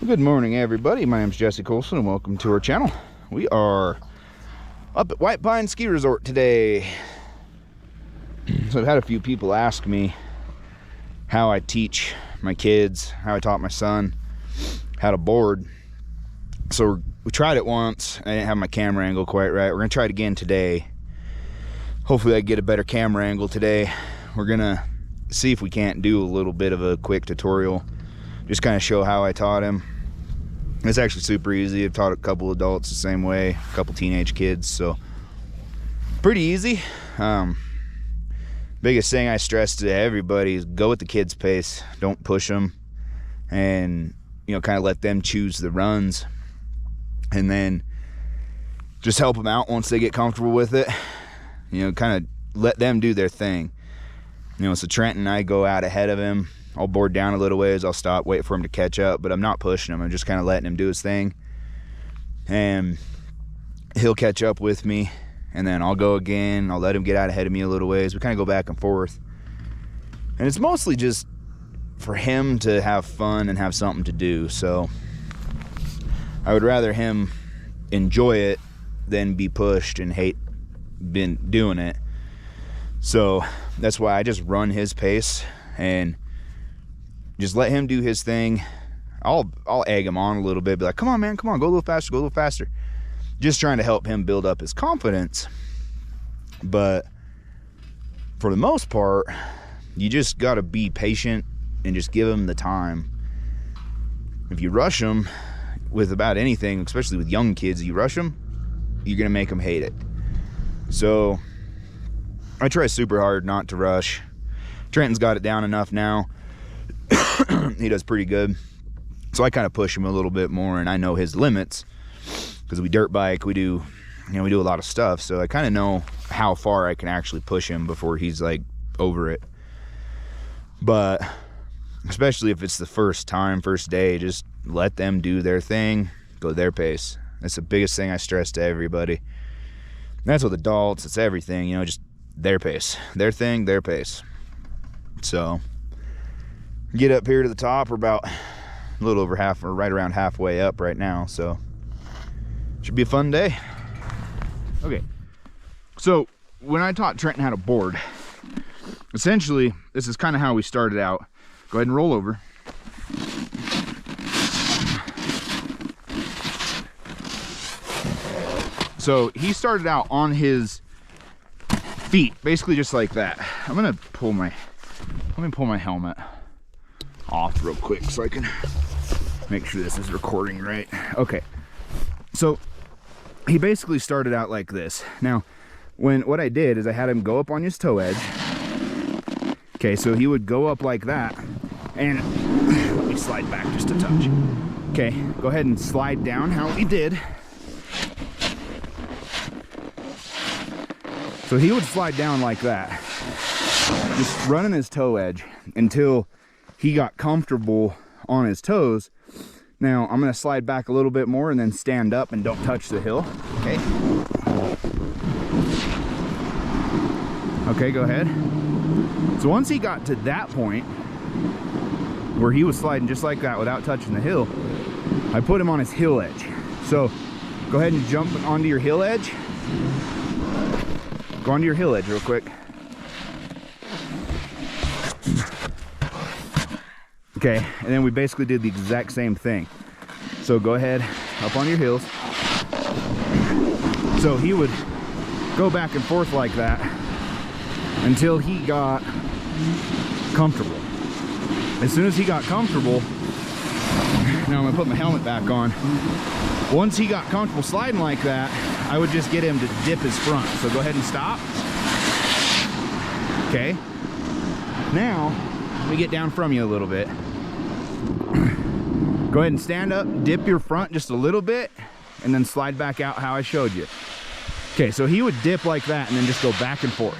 Good morning, everybody. My name is Jesse Colson and welcome to our channel. We are up at White Pine Ski Resort today. So I've had a few people ask me how I teach my kids, how I taught my son how to board. So we tried it once. I didn't have my camera angle quite right. We're gonna try it again today. Hopefully I get a better camera angle today. We're gonna see if we can't do a little bit of a quick tutorial, just kind of show how I taught him. It's actually super easy. I've taught a couple adults the same way, a couple teenage kids, so pretty easy. Biggest thing I stress to everybody is go at the kids' pace. Don't push them, and kind of let them choose the runs, and then just help them out once they get comfortable with it. Kind of let them do their thing. So Trent and I go out ahead of him. I'll board down a little ways. I'll stop, wait for him to catch up, but I'm not pushing him. I'm just kind of letting him do his thing, and he'll catch up with me, and then I'll go again. I'll let him get out ahead of me a little ways. We kind of go back and forth, and it's mostly just for him to have fun and have something to do. So I would rather him enjoy it than be pushed and hate been doing it. So that's why I just run his pace and just let him do his thing. I'll egg him on a little bit, be like, come on, man, come on, go a little faster, go a little faster. Just trying to help him build up his confidence. But for the most part, you just got to be patient and just give him the time. If you rush them with about anything, especially with young kids, you rush them, you're going to make them hate it. So I try super hard not to rush. Trenton's got it down enough now. He does pretty good. So I kind of push him a little bit more, and I know his limits because we dirt bike, we do a lot of stuff. So I kind of know how far I can actually push him before he's like over it. But especially if it's the first day, just let them do their thing, go their pace. That's the biggest thing I stress to everybody. And that's with adults, it's everything, just their pace, their thing, their pace. So get up here to the top. We're about a little over half, or right around halfway up right now, so should be a fun day. Okay, so when I taught Trenton how to board, essentially this is kind of how we started out. Go ahead and roll over. So he started out on his feet, basically just like that. Let me pull my helmet off real quick so I can make sure this is recording right. Okay, so he basically started out like this. Now, what I did is I had him go up on his toe edge. Okay, so he would go up like that, and let me slide back just a touch. Okay, go ahead and slide down how he did. So he would slide down like that, just running his toe edge until he got comfortable on his toes. Now I'm going to slide back a little bit more and then stand up and don't touch the hill. Okay. Okay, go ahead. So once he got to that point where he was sliding just like that without touching the hill, I put him on his hill edge. So go ahead and jump onto your hill edge. Go onto your hill edge real quick. Okay, and then we basically did the exact same thing. So go ahead, up on your heels. So he would go back and forth like that until he got comfortable. As soon as he got comfortable, now I'm gonna put my helmet back on. Once he got comfortable sliding like that, I would just get him to dip his front. So go ahead and stop. Okay. Now, let me get down from you a little bit. Go ahead and stand up, dip your front just a little bit, and then slide back out how I showed you. Okay, so he would dip like that and then just go back and forth.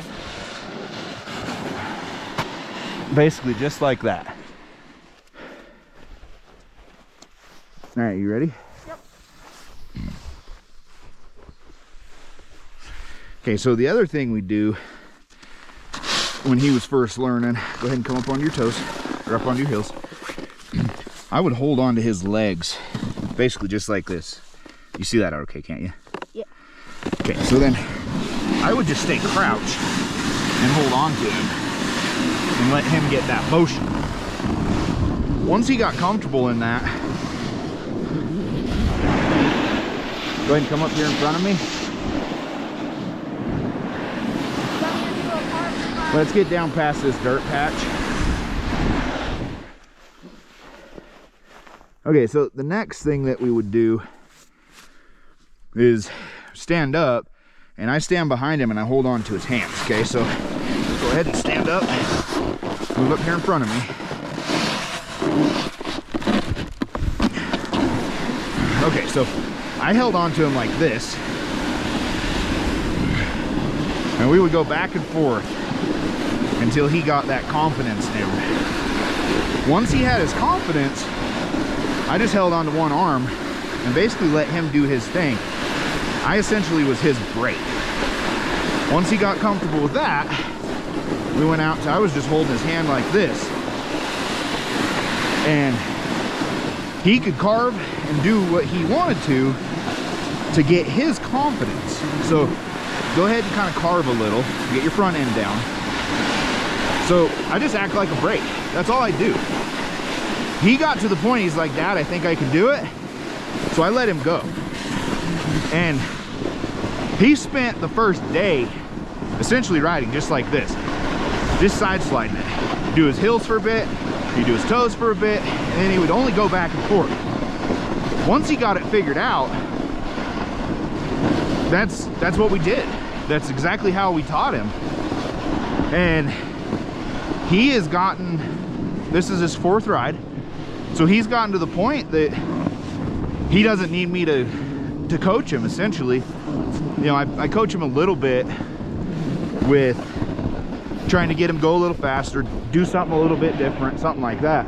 Basically just like that. All right, you ready? Yep. Okay, so the other thing we do when he was first learning, go ahead and come up on your toes, or up on your heels. I would hold on to his legs, basically just like this. You see that okay, can't you? Yeah. Okay, so then I would just stay crouched and hold on to him and let him get that motion. Once he got comfortable in that, go ahead and come up here in front of me. Let's get down past this dirt patch. Okay, so the next thing that we would do is stand up, and I stand behind him and I hold on to his hands. Okay, so go ahead and stand up and move up here in front of me. Okay, so I held on to him like this, and we would go back and forth until he got that confidence in him. Once he had his confidence, I just held on to one arm and basically let him do his thing. I essentially was his brake. Once he got comfortable with that, we went out to, I was just holding his hand like this. And he could carve and do what he wanted to get his confidence. So go ahead and kind of carve a little, get your front end down. So I just act like a brake. That's all I do. He got to the point, he's like, Dad, I think I can do it. So I let him go. And he spent the first day essentially riding just like this, just side sliding it. Do his heels for a bit, he'd do his toes for a bit, and then he would only go back and forth. Once he got it figured out, that's what we did. That's exactly how we taught him. And he has gotten, this is his 4th ride, so he's gotten to the point that he doesn't need me to coach him, essentially. You know, I coach him a little bit with trying to get him go a little faster, do something a little bit different, something like that.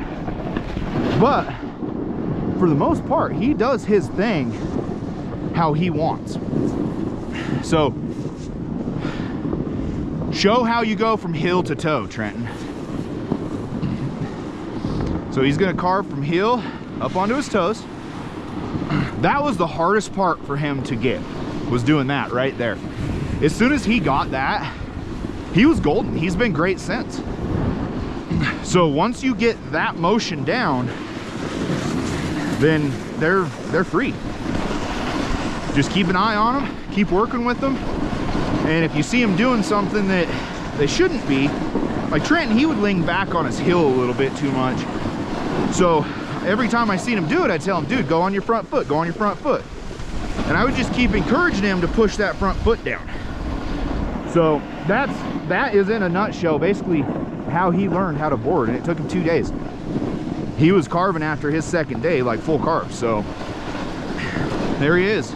But for the most part, he does his thing how he wants. So show how you go from heel to toe, Trenton. So he's gonna carve from heel up onto his toes. That was the hardest part for him to get, was doing that right there. As soon as he got that, he was golden. He's been great since. So once you get that motion down, then they're free. Just keep an eye on them, keep working with them, and if you see them doing something that they shouldn't be, like Trenton, he would lean back on his heel a little bit too much. So every time I seen him do it, I'd tell him, dude, go on your front foot, go on your front foot. And I would just keep encouraging him to push that front foot down. So that is in a nutshell basically how he learned how to board, and it took him 2 days. He was carving after his 2nd day, like full carve. So there he is.